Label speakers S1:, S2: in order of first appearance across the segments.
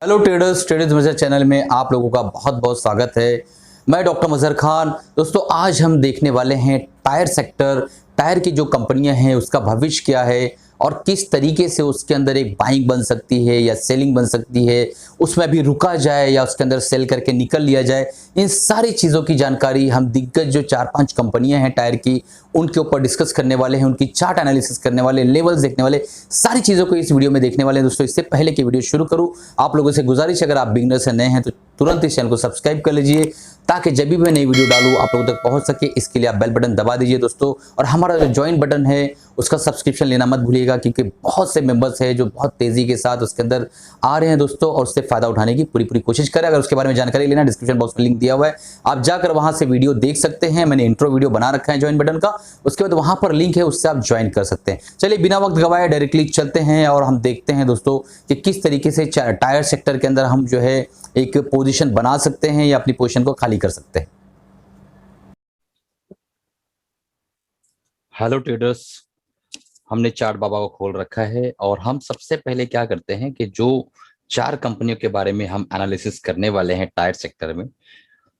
S1: Hello traders, traders मजहर channel में आप लोगों का बहुत बहुत स्वागत है। मैं डॉक्टर मजहर खान। दोस्तों, आज हम देखने वाले हैं टायर सेक्टर, टायर की जो कंपनियां हैं उसका भविष्य क्या है और किस तरीके से उसके अंदर एक बाइंग बन सकती है या सेलिंग बन सकती है, उसमें अभी रुका जाए या उसके अंदर सेल करके निकल लिया जाए। इन सारी चीज़ों की जानकारी हम दिग्गज जो 4-5 कंपनियां हैं टायर की, उनके ऊपर डिस्कस करने वाले हैं, उनकी चार्ट एनालिसिस करने वाले, लेवल्स देखने वाले, सारी चीज़ों को इस वीडियो में देखने वाले हैं। दोस्तों, इससे पहले कि वीडियो शुरू करूं, आप लोगों से गुजारिश है, अगर आप बिगनर से नए हैं तो तुरंत इस चैनल को सब्सक्राइब कर लीजिए ताकि जब भी मैं नई वीडियो डालूं आप लोगों तक पहुंच सके। इसके लिए आप बेल बटन दबा दीजिए दोस्तों, और हमारा जो ज्वाइन बटन है उसका सब्सक्रिप्शन लेना मत भूलिएगा, क्योंकि बहुत से मेंबर्स हैं जो बहुत तेजी के साथ उसके अंदर आ रहे हैं दोस्तों, और उससे फायदा उठाने की पूरी पूरी कोशिश करें। अगर उसके बारे में जानकारी लेना, डिस्क्रिप्शन बॉक्स में लिंक दिया हुआ है, आप जाकर वहां से वीडियो देख सकते हैं। मैंने इंट्रो वीडियो बना रखा है ज्वाइन बटन का, उसके बाद वहां पर लिंक है, उससे आप ज्वाइन कर सकते हैं। चलिए बिना वक्त गवाए डायरेक्टली चलते हैं और हम देखते हैं दोस्तों कि किस तरीके से टायर सेक्टर के अंदर हम जो है एक पोजीशन बना सकते हैं या अपनी पोजीशन को खाली कर सकते हैं।
S2: हेलो ट्रेडर्स, हमने चार्ट बाबा को खोल रखा है और हम सबसे पहले क्या करते हैं कि जो चार कंपनियों के बारे में हम एनालिसिस करने वाले हैं टायर सेक्टर में,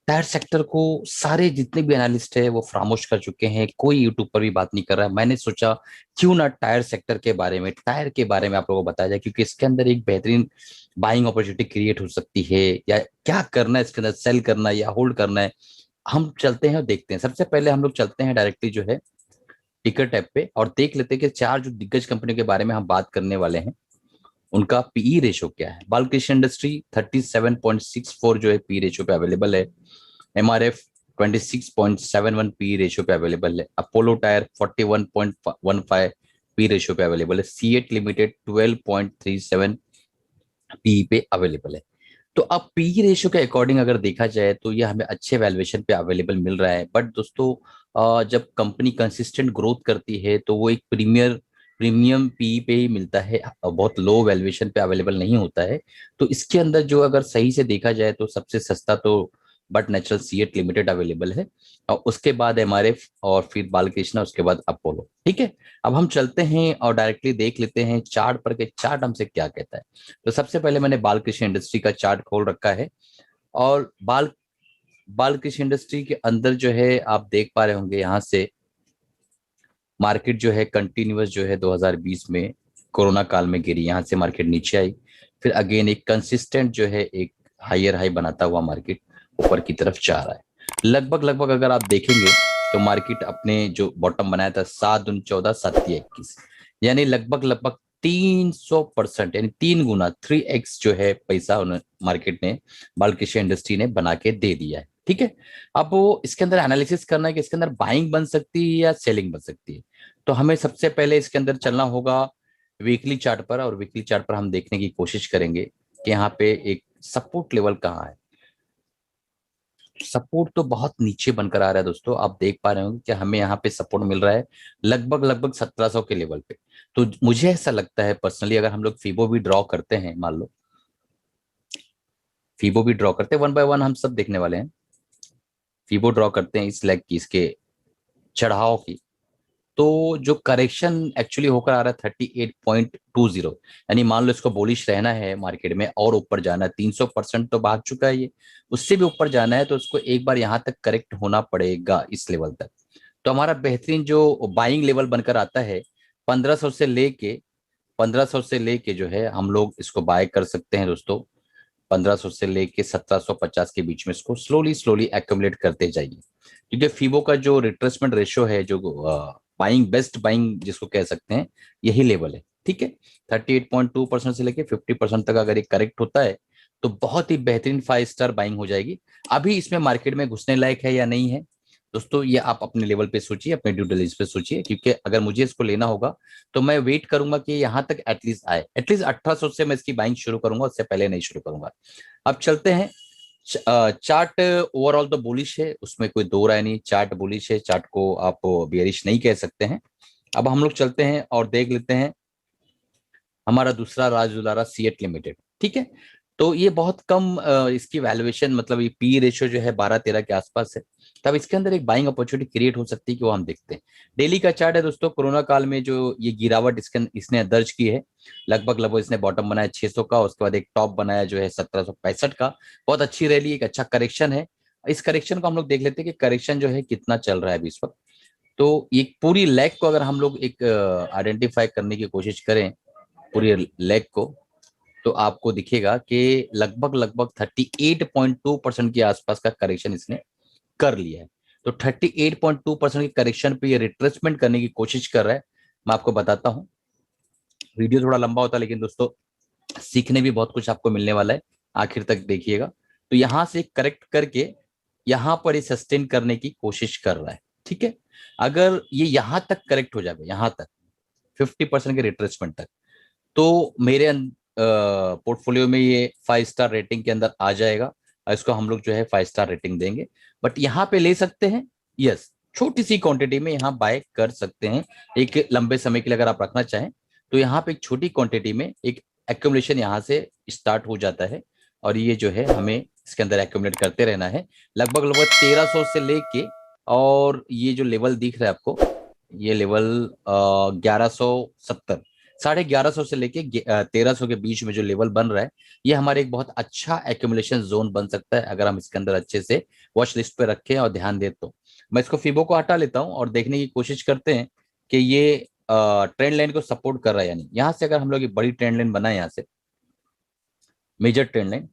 S2: टायर सेक्टर को सारे जितने भी एनालिस्ट है वो फरामोश कर चुके हैं, कोई यूट्यूब पर भी बात नहीं कर रहा है। मैंने सोचा क्यों ना टायर सेक्टर के बारे में, टायर के बारे में आप लोगों को बताया जाए, क्योंकि इसके अंदर एक बेहतरीन बाइंग अपॉर्चुनिटी क्रिएट हो सकती है। या क्या करना है इसके अंदर, सेल करना है या होल्ड करना है, हम चलते हैं और देखते हैं। सबसे पहले हम लोग चलते हैं डायरेक्टली जो है टिकर टैब पे और देख लेते हैं कि चार जो दिग्गज कंपनियों के बारे में हम बात करने वाले हैं उनका पीई रेशो क्या है। बालकृष्ण इंडस्ट्री 37.64 जो है पी रेशो पे अवेलेबल है। एमआरएफ 26.71 पी रेशो पे अवेलेबल है। अपोलो टायर 41.15 पी रेशो पे अवेलेबल है। सीएट लिमिटेड 12.37 पी पे अवेलेबल है। तो अब पी रेशियो के अकॉर्डिंग अगर देखा जाए तो ये हमें अच्छे वैल्यूएशन पे अवेलेबल मिल रहा है। बट दोस्तों, जब कंपनी कंसिस्टेंट ग्रोथ करती है तो वो एक प्रीमियम पी पे ही मिलता है, बहुत लो वैल्यूएशन पे अवेलेबल नहीं होता है। तो इसके अंदर जो अगर सही से देखा जाए तो सबसे सस्ता तो but natural CEAT limited available है, और उसके बाद एमआरएफ और फिर बालकृष्णा, उसके बाद अपोलो। ठीक है, अब हम चलते हैं और डायरेक्टली देख लेते हैं चार्ट पर के चार्ट हमसे क्या कहता है। तो सबसे पहले मैंने बालकृष्ण इंडस्ट्री का चार्ट खोल रखा है और बालकृष्ण इंडस्ट्री के अंदर जो है आप देख पा रहे होंगे, यहाँ से मार्केट जो है कंटिन्यूअस जो है 2020 में कोरोना काल में गिरी, यहाँ से मार्केट नीचे आई, फिर अगेन एक कंसिस्टेंट जो है एक हायर हाई बनाता हुआ मार्केट ऊपर की तरफ जा रहा है। लगभग लगभग अगर आप देखेंगे तो मार्केट अपने जो बॉटम बनाया था 7/14/721, यानी लगभग लगभग 300%, यानी 3 गुना 3x जो है पैसा मार्केट ने बालकृष्ण इंडस्ट्री ने बना के दे दिया है। ठीक है, अब वो इसके अंदर एनालिसिस करना है कि इसके अंदर बाइंग बन सकती है या सेलिंग बन सकती है। तो हमें सबसे पहले इसके अंदर चलना होगा वीकली चार्ट पर, और वीकली चार्ट पर हम देखने की कोशिश करेंगे कि यहाँ पे एक सपोर्ट लेवल कहाँ है। सपोर्ट तो बहुत नीचे बनकर आ रहा है दोस्तों, आप देख पा रहे होंगे कि हमें यहाँ पे सपोर्ट मिल रहा है लगभग लगभग 1700 के लेवल पे। तो मुझे ऐसा लगता है पर्सनली, अगर हम लोग फीबो भी ड्रॉ करते हैं, मान लो फीबो भी ड्रॉ करते हैं, वन बाय वन हम सब देखने वाले हैं। फीबो ड्रॉ करते हैं इस लेग की, इसके चढ़ाव की, तो जो करेक्शन एक्चुअली होकर आ रहा है 38.20, यानी मान लो इसको बोलिश रहना है मार्केट में और ऊपर जाना है, 300% तो भाग चुका है ये, उससे भी ऊपर जाना है तो उसको एक बार यहाँ तक करेक्ट होना पड़ेगा इस लेवल तक। तो हमारा बेहतरीन जो बाइंग लेवल बनकर आता है 1500 से लेके 1500 से लेके जो है हम लोग इसको बाय कर सकते हैं दोस्तों। 1500 से लेके 1750 के बीच में इसको स्लोली स्लोली एक्यूमुलेट करते जाइए, क्योंकि फीबो का जो रिट्रेसमेंट रेशियो है, जो बाइंग बेस्ट बाइंग जिसको कह सकते हैं, यही लेवल है। ठीक है, 38.2% से लेके 50% तक अगर ये करेक्ट होता है तो बहुत ही बेहतरीन 5 स्टार बाइंग हो जाएगी। अभी इसमें मार्केट में घुसने लायक है या नहीं है दोस्तों, ये आप अपने लेवल पे सोचिए, अपने ड्यू डिलिजेंस पे सोचिए, क्योंकि अगर मुझे इसको लेना होगा तो मैं वेट करूंगा कि यहाँ तक एटलीस्ट आए, एटलीस्ट 1800 से मैं इसकी बाइंग शुरू करूंगा, उससे पहले नहीं शुरू करूंगा। अब चलते हैं चार्ट। ओवरऑल तो बुलिश है, उसमें कोई दो राय नहीं, चार्ट बुलिश है, चार्ट को आप बेयरिश नहीं कह सकते हैं। अब हम लोग चलते हैं और देख लेते हैं हमारा दूसरा राज दुलारा सीएट लिमिटेड। ठीक है, तो ये बहुत कम इसकी वैल्यूएशन, मतलब ये पी रेशियो जो है 12-13 के आसपास है, तब इसके अंदर एक बाइंग अपॉर्चुनिटी क्रिएट हो सकती है कि वो हम देखते हैं। डेली का चार्ट है दोस्तों, कोरोना काल में जो ये गिरावट इसने दर्ज की है, लगभग लगभग इसने बॉटम बनाया 600 का, उसके बाद एक टॉप बनाया जो है 1765 का, बहुत अच्छी रैली, एक अच्छा करेक्शन है। इस करेक्शन को हम लोग देख लेते हैं कि करेक्शन जो है कितना चल रहा है अभी इस वक्त। तो ये पूरी लेग को अगर हम लोग एक आइडेंटिफाई करने की कोशिश करें, पूरी लेग को, तो आपको दिखेगा कि लगभग लगभग 38.2% के आसपास का करेक्शन इसने कर लिया है। तो 38.2% के करेक्शन पे ये रिट्रेसमेंट करने की कोशिश कर रहा है। मैं आपको बताता हूं, वीडियो थोड़ा लंबा होता है लेकिन दोस्तों सीखने भी बहुत कुछ आपको मिलने वाला है, आखिर तक देखिएगा। तो यहां से करेक्ट करके यहां पर ये सस्टेन करने की कोशिश कर रहा है, ठीक है। अगर ये यहां तक करेक्ट हो जाए, यहां तक 50% के रिट्रेसमेंट तक, तो मेरे पोर्टफोलियो में ये 5 स्टार रेटिंग के अंदर आ जाएगा, और इसको हम लोग जो है 5 स्टार रेटिंग देंगे। बट यहाँ पे ले सकते हैं, यस, छोटी सी क्वांटिटी में यहाँ बाय कर सकते हैं। एक लंबे समय के लिए अगर आप रखना चाहें तो यहाँ पे एक छोटी क्वांटिटी में एक एक्यूमुलेशन यहाँ से स्टार्ट हो जाता है, और ये जो है हमें इसके अंदर एक्यूमुलेट करते रहना है। लगभग लगभग 1300 से लेके, और ये जो लेवल दिख रहा है आपको, ये लेवल 1170, 1150 से लेके 1300 के बीच में जो लेवल बन रहा है, ये हमारे एक बहुत अच्छा एक्यूमुलेशन जोन बन सकता है अगर हम इसके अंदर अच्छे से वॉच लिस्ट पे रखें और ध्यान दें। तो मैं इसको फिबो को हटा लेता हूं और देखने की कोशिश करते हैं कि ये ट्रेंड लाइन को सपोर्ट कर रहा है या नहीं। यहां से अगर हम लोग एक बड़ी ट्रेंड लाइन बनाए, यहाँ से मेजर ट्रेंड लाइन,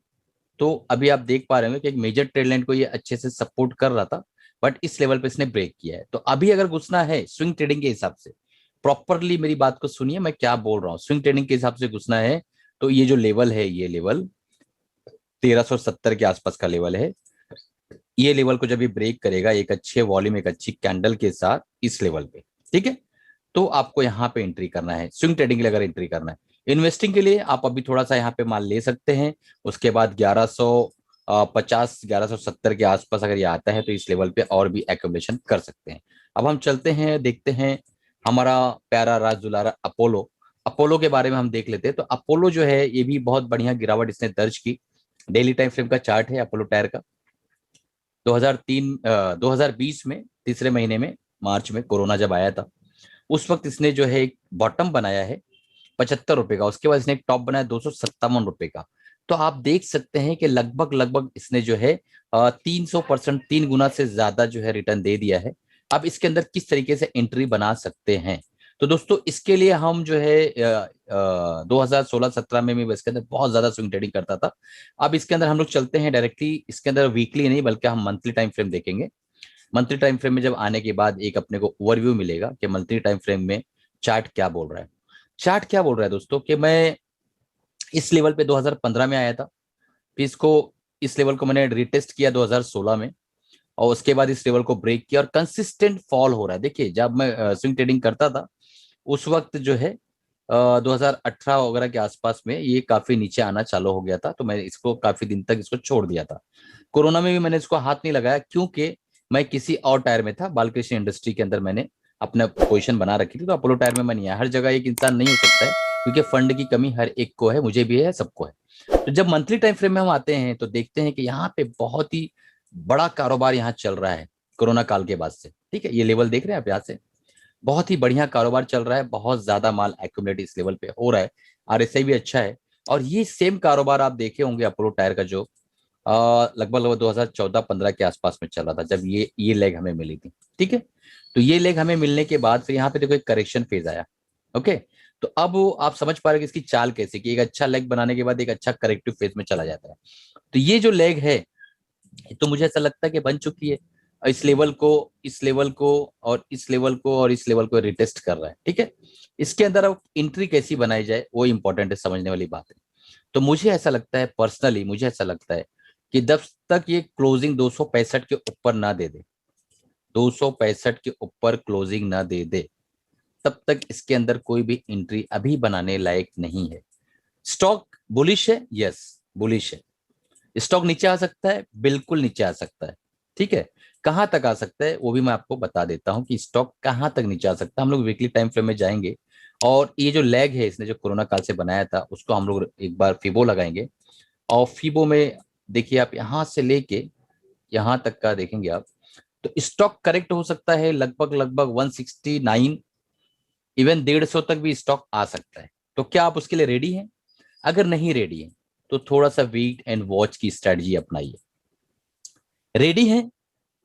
S2: तो अभी आप देख पा रहे होंगे कि एक मेजर ट्रेंड लाइन को ये अच्छे से सपोर्ट कर रहा था, बट इस लेवल पे इसने ब्रेक किया है। तो अभी अगर घुसना है स्विंग ट्रेडिंग के हिसाब से, प्रॉपरली मेरी बात को सुनिए मैं क्या बोल रहा हूँ, स्विंग ट्रेडिंग के हिसाब से घुसना है तो ये जो लेवल है, ये लेवल 1370 के आसपास का लेवल है। ये लेवल को जब ये ब्रेक करेगा एक अच्छे वॉल्यूम, एक अच्छी कैंडल के साथ इस लेवल पे, ठीक है, तो आपको यहाँ पे एंट्री करना है। स्विंग ट्रेडिंग के लिए अगर एंट्री करना है, इन्वेस्टिंग के लिए आप अभी थोड़ा सा यहाँ पे माल ले सकते हैं। उसके बाद 1150 1170 के आसपास अगर ये आता है तो इस लेवल पे और भी एक्यूमुलेशन कर सकते हैं। अब हम चलते हैं, देखते हैं हमारा प्यारा राज दुलारा अपोलो। अपोलो के बारे में हम देख लेते हैं। तो अपोलो जो है ये भी बहुत बढ़िया गिरावट इसने दर्ज की। डेली टाइम फ्रेम का चार्ट है अपोलो टायर का। 2020 में तीसरे महीने में, मार्च में, कोरोना जब आया था, उस वक्त इसने जो है एक बॉटम बनाया है 75 रुपए का। उसके बाद इसने एक टॉप बनाया 257 रुपए का। तो आप देख सकते हैं कि लगभग लगभग इसने जो है 300%, 3 गुना से ज्यादा जो है रिटर्न दे दिया है। अब इसके अंदर किस तरीके से एंट्री बना सकते हैं, तो दोस्तों इसके लिए हम जो है 2016-17 में भी इसके अंदर बहुत ज्यादा स्विंग ट्रेडिंग करता था। अब इसके अंदर हम लोग चलते हैं डायरेक्टली, इसके अंदर वीकली नहीं बल्कि हम मंथली टाइम फ्रेम देखेंगे। मंथली टाइम फ्रेम में जब आने के बाद एक अपने को ओवरव्यू मिलेगा कि मंथली टाइम फ्रेम में चार्ट क्या बोल रहा है। चार्ट क्या बोल रहा है दोस्तों कि मैं इस लेवल पे 2015 में आया था, फिर इसको, इस लेवल को मैंने रिटेस्ट किया 2016 में, और उसके बाद इस लेवल को ब्रेक किया और कंसिस्टेंट फॉल हो रहा है। देखिए जब मैं स्विंग ट्रेडिंग करता था उस वक्त जो है 2018 वगैरह के आसपास में ये काफी नीचे आना चालू हो गया था, तो मैं इसको काफी दिन तक इसको छोड़ दिया था। कोरोना में भी मैंने इसको हाथ नहीं लगाया क्योंकि मैं किसी और टायर में था, बालकृष्ण इंडस्ट्री के अंदर मैंने अपना पोजीशन बना रखी थी। तो अपोलो टायर में मैं नहीं आया। हर जगह एक इंसान नहीं हो सकता है क्योंकि फंड की कमी हर एक को है, मुझे भी है, सबको है। तो जब मंथली टाइम फ्रेम में हम आते हैं तो देखते हैं कि यहाँ पे बहुत ही बड़ा कारोबार यहाँ चल रहा है कोरोना काल के बाद से, ठीक है। ये लेवल देख रहे हैं आप, यहाँ से बहुत ही बढ़िया कारोबार चल रहा है, बहुत ज्यादा माल एक्यूमुलेट इस लेवल पे हो रहा है, आरएसआई भी अच्छा है। और ये सेम कारोबार आप देखे होंगे अपोलो टायर का जो लगभग लगभग 2014-15 के आसपास में चल रहा था, जब ये लेग हमें मिली थी, ठीक है। तो ये लेग हमें मिलने के बाद फिर यहाँ पे देखो एक करेक्शन फेज आया, ओके। तो अब आप समझ पा रहे कि इसकी चाल कैसे, कि एक अच्छा लेग बनाने के बाद एक अच्छा करेक्टिव फेज में चला जाता है। तो ये जो लेग है तो मुझे ऐसा लगता है कि बन चुकी है। इस लेवल को, इस लेवल को, और इस लेवल को, और इस लेवल को रिटेस्ट कर रहा है, ठीक है। इसके अंदर अब एंट्री कैसी बनाई जाए वो इंपॉर्टेंट है, समझने वाली बात है। तो मुझे ऐसा लगता है, पर्सनली मुझे ऐसा लगता है कि जब तक ये क्लोजिंग 265 के ऊपर ना दे दे, 265 के ऊपर क्लोजिंग ना दे दे, तब तक इसके अंदर कोई भी एंट्री अभी बनाने लायक नहीं है। स्टॉक बुलिश है, यस बुलिश है। स्टॉक नीचे आ सकता है, बिल्कुल नीचे आ सकता है, ठीक है। कहां तक आ सकता है वो भी मैं आपको बता देता हूं कि स्टॉक कहां तक नीचे आ सकता है। हम लोग वीकली टाइम फ्रेम में जाएंगे और ये जो लेग है इसने जो कोरोना काल से बनाया था उसको हम लोग एक बार फिबो लगाएंगे। और फीबो में देखिए आप यहां से लेके यहां तक का देखेंगे आप, तो स्टॉक करेक्ट हो सकता है लगभग लगभग 169, इवन 150 तक भी स्टॉक आ सकता है। तो क्या आप उसके लिए रेडी हैं? अगर नहीं रेडी है तो थोड़ा सा वेट एंड वॉच की स्ट्रेटजी अपनाइए। रेडी है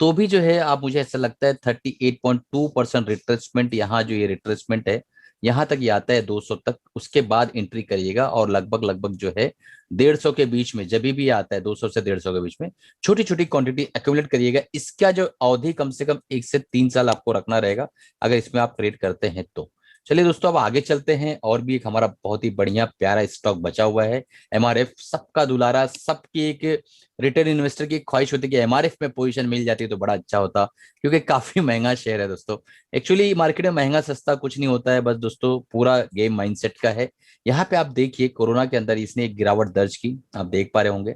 S2: तो भी जो है आप, मुझे ऐसा लगता है 38.2% रिट्रेसमेंट, यहाँ जो ये रिट्रेसमेंट है यहाँ तक ये आता है 200 तक, उसके बाद एंट्री करिएगा और लगभग लगभग जो है 150 के बीच में, जब भी आता है 200 से 150 के बीच में छोटी छोटी क्वांटिटी एक्यूमुलेट करिएगा। इसका जो अवधि कम से कम 1 से 3 साल आपको रखना रहेगा अगर इसमें आप ट्रेड करते हैं तो। चलिए दोस्तों अब आगे चलते हैं, और भी एक हमारा बहुत ही बढ़िया प्यारा स्टॉक बचा हुआ है एमआरएफ, सबका दुलारा, सबकी एक रिटेल इन्वेस्टर की ख्वाहिश होती है कि एमआरएफ में पोजीशन मिल जाती तो बड़ा अच्छा होता, क्योंकि काफी महंगा शेयर है दोस्तों। एक्चुअली मार्केट में महंगा सस्ता कुछ नहीं होता है, बस दोस्तों पूरा गेम माइंडसेट का है। यहाँ पे आप देखिए कोरोना के अंदर इसने एक गिरावट दर्ज की, आप देख पा रहे होंगे,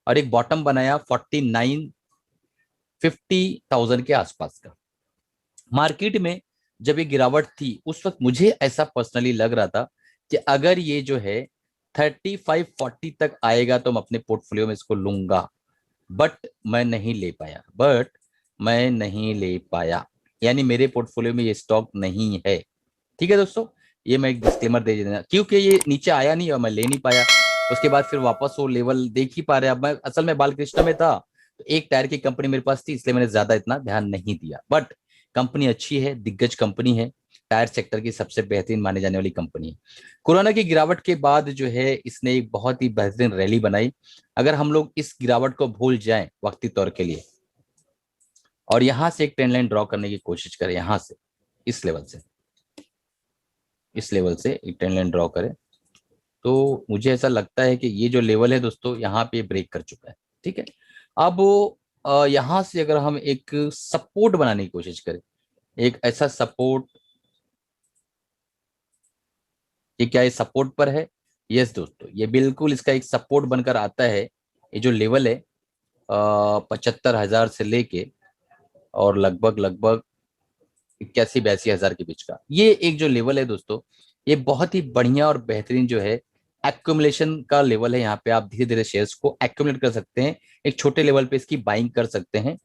S2: और एक बॉटम बनाया 49-50,000 के आसपास का। मार्केट में जब ये गिरावट थी उस वक्त मुझे ऐसा पर्सनली लग रहा था कि अगर ये जो है 35-40 तक आएगा तो मैं अपने पोर्टफोलियो में इसको लूंगा, बट मैं नहीं ले पाया, यानी मेरे पोर्टफोलियो में ये स्टॉक नहीं है। ठीक है दोस्तों, ये मैं एक डिस्क्लेमर दे देना, क्योंकि ये नीचे आया नहीं और मैं ले नहीं पाया। उसके बाद फिर वापस वो लेवल देख ही पा रहे, अब मैं असल में बालकृष्ण में था तो एक टायर की कंपनी मेरे पास थी, इसलिए मैंने ज्यादा इतना ध्यान नहीं दिया, बट कंपनी अच्छी है, दिग्गज कंपनी है, टायर सेक्टर की सबसे बेहतरीन माने जाने वाली कंपनी है। कोरोना की गिरावट के बाद जो है इसने एक बहुत ही बेहतरीन रैली बनाई। अगर हम लोग इस गिरावट को भूल जाएं वक्ती तौर के लिए और यहां से एक ट्रेंड लाइन ड्रॉ करने की कोशिश करें, यहां से इस लेवल से, इस लेवल से एक ट्रेंड लाइन ड्रॉ करें, तो मुझे ऐसा लगता है कि ये जो लेवल है दोस्तों यहाँ पे ब्रेक कर चुका है। ठीक है, अब यहां से अगर हम एक सपोर्ट बनाने की कोशिश करें, एक ऐसा सपोर्ट, ये क्या ये सपोर्ट पर है? यस दोस्तों, ये बिल्कुल इसका एक सपोर्ट बनकर आता है। ये जो लेवल है 75,000 से लेके और लगभग लगभग 81-82 हजार के बीच का, ये एक जो लेवल है दोस्तों, ये बहुत ही बढ़िया और बेहतरीन जो है एक्यूमुलेशन का लेवल है। यहाँ पे आप धीरे धीरे शेयर्स को एक्यूमुलेट कर सकते हैं, एक छोटे लेवल पे इसकी बाइंग कर सकते हैं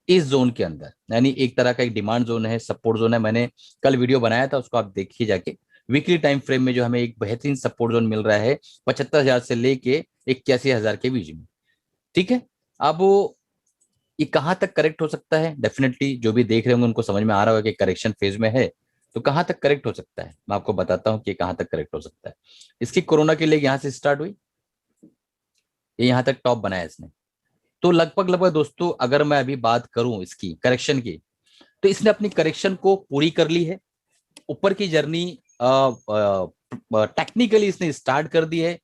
S2: इस जोन के अंदर, यानी एक तरह का एक डिमांड जोन है, सपोर्ट जोन है। मैंने कल वीडियो बनाया था, उसको आप देखिए जाके। वीकली टाइम फ्रेम में जो हमें एक बेहतरीन सपोर्ट जोन मिल रहा है 75,000 से लेके 81,000 के बीच में। ठीक है, अब ये कहाँ तक करेक्ट हो सकता है? डेफिनेटली जो भी देख रहे होंगे उनको समझ में आ रहा होगा कि करेक्शन फेज में है, तो कहाँ तक करेक्ट हो सकता है मैं आपको बताता हूँ कि कहाँ तक करेक्ट हो सकता है। इसकी कोरोना की लेग यहाँ से स्टार्ट हुई, ये यहाँ तक टॉप बनाया इसने, तो लगभग लगभग दोस्तों अगर मैं अभी बात करूं इसकी करेक्शन की, तो इसने अपनी करेक्शन को पूरी कर ली है। ऊपर की जर्नी टेक्निकली इसने स्टार्ट कर दी है।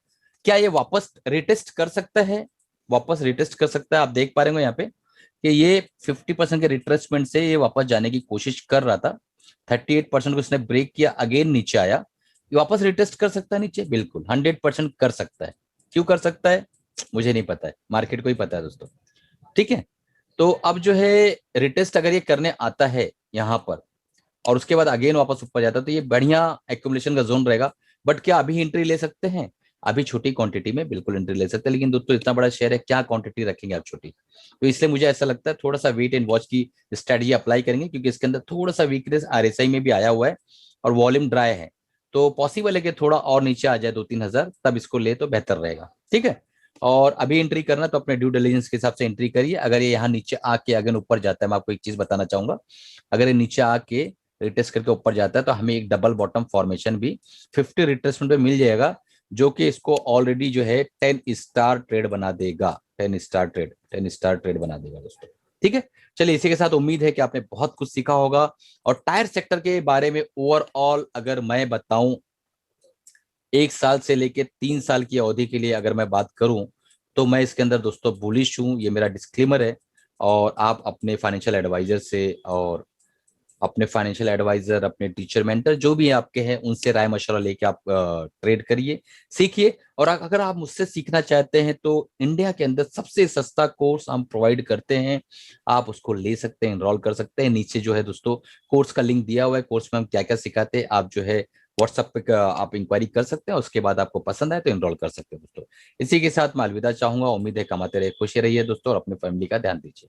S2: क्या ये वापस रिटेस्ट कर सकता है? वापस रिटेस्ट कर सकता है। आप देख पा रहे हो यहाँ पे कि ये 50% के रिट्रेसमेंट से ये वापस जाने की कोशिश कर रहा था, 38% को इसने ब्रेक किया, अगेन नीचे आया, ये वापस रिटेस्ट कर सकता है नीचे, बिल्कुल 100% कर सकता है। क्यों कर सकता है मुझे नहीं पता है, मार्केट को ही पता है दोस्तों। ठीक है, तो अब जो है रिटेस्ट अगर ये करने आता है यहाँ पर और उसके बाद अगेन वापस ऊपर जाता है, तो ये बढ़िया एक्यूमुलेशन का जोन रहेगा। बट क्या अभी एंट्री ले सकते हैं? अभी छोटी क्वांटिटी में बिल्कुल एंट्री ले सकते हैं, लेकिन दोस्तों इतना बड़ा शेयर है, क्या क्वांटिटी रखेंगे आप छोटी? तो इसलिए मुझे ऐसा लगता है थोड़ा सा वेट एंड वॉच की स्ट्रेटजी अप्लाई करेंगे, क्योंकि इसके अंदर थोड़ा सा वीकनेस आरएसआई में भी आया हुआ है और वॉल्यूम ड्राई है, तो पॉसिबल है कि थोड़ा और नीचे आ जाए 2-3 हजार, तब इसको ले तो बेहतर रहेगा। ठीक है, और अभी एंट्री करना तो अपने ड्यू डिलिजेंस के हिसाब से एंट्री करिए। अगर ये यहाँ नीचे आके अगर ऊपर जाता है, मैं आपको एक चीज बताना चाहूंगा, अगर ये नीचे आके रिटेस्ट करके ऊपर जाता है तो हमें एक डबल बॉटम फॉर्मेशन भी 50 रिट्रेसमेंट पे मिल जाएगा, जो कि इसको ऑलरेडी जो है 10 स्टार ट्रेड बना देगा, 10 स्टार ट्रेड बना देगा दोस्तों। ठीक है, चलिए इसी के साथ उम्मीद है कि आपने बहुत कुछ सीखा होगा। और टायर सेक्टर के बारे में ओवरऑल अगर मैं बताऊं, 1 साल से लेके 3 साल की अवधि के लिए अगर मैं बात करूं, तो मैं इसके अंदर दोस्तों बुलिश हूं, ये मेरा डिस्क्लेमर है। और आप अपने फाइनेंशियल एडवाइजर से और अपने फाइनेंशियल एडवाइजर, अपने टीचर, मेंटर जो भी आपके हैं, उनसे राय मशवरा लेके आप ट्रेड करिए, सीखिए। और अगर आप मुझसे सीखना चाहते हैं तो इंडिया के अंदर सबसे सस्ता कोर्स हम प्रोवाइड करते हैं, आप उसको ले सकते हैं, एनरोल कर सकते हैं। नीचे जो है दोस्तों कोर्स का लिंक दिया हुआ है, कोर्स में हम क्या क्या सिखाते हैं, आप जो है व्हाट्सएप पे आप इंक्वायरी कर सकते हैं, उसके बाद आपको पसंद आए तो इनरोल कर सकते हैं दोस्तों। इसी के साथ मैं अलविदा चाहूंगा। उम्मीद है कमाते रहे, खुशी रहिए दोस्तों, और अपनी फैमिली का ध्यान दीजिए।